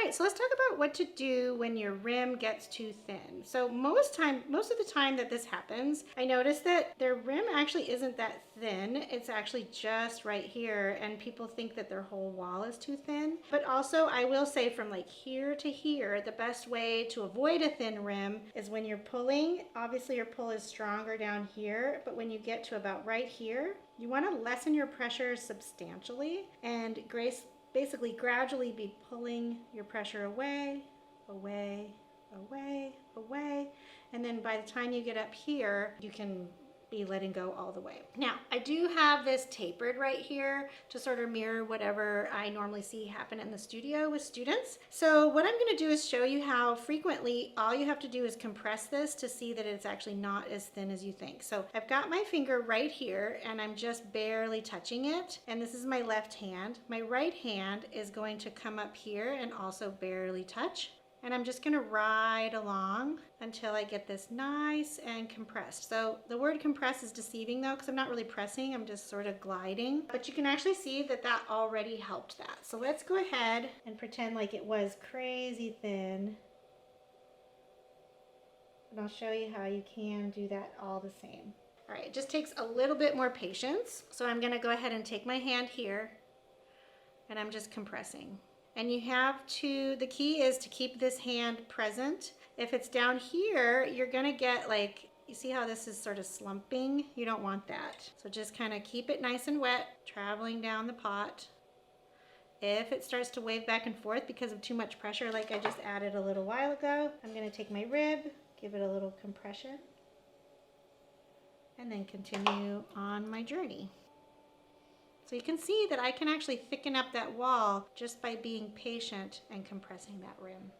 right, so let's talk about what to do when your rim gets too thin. So most of the time that this happens, I notice that their rim actually isn't that thin. It's actually just right here, and people think that their whole wall is too thin. But also, I will say from like here to here, the best way to avoid a thin rim is when you're pulling. Obviously, your pull is stronger down here, but when you get to about right here, you want to lessen your pressure substantially and basically gradually be pulling your pressure away, away, away, away. And then by the time you get up here, you can be letting go all the way. Now, I do have this tapered right here to sort of mirror whatever I normally see happen in the studio with students. So what I'm going to do is show you how frequently all you have to do is compress this to see that it's actually not as thin as you think. So I've got my finger right here and I'm just barely touching it. And this is my left hand. My right hand is going to come up here and also barely touch. And I'm just gonna ride along until I get this nice and compressed. So the word compress is deceiving though, because I'm not really pressing, I'm just sort of gliding. But you can actually see that that already helped that. So let's go ahead and pretend like it was crazy thin. And I'll show you how you can do that all the same. All right, it just takes a little bit more patience. So I'm gonna go ahead and take my hand here and I'm just compressing. And you have to, the key is to keep this hand present. If it's down here, you're gonna get like, you see how this is sort of slumping? You don't want that. So just kind of keep it nice and wet, traveling down the pot. If it starts to wave back and forth because of too much pressure, like I just added a little while ago, I'm gonna take my rib, give it a little compression, and then continue on my journey. So you can see that I can actually thicken up that wall just by being patient and compressing that rim.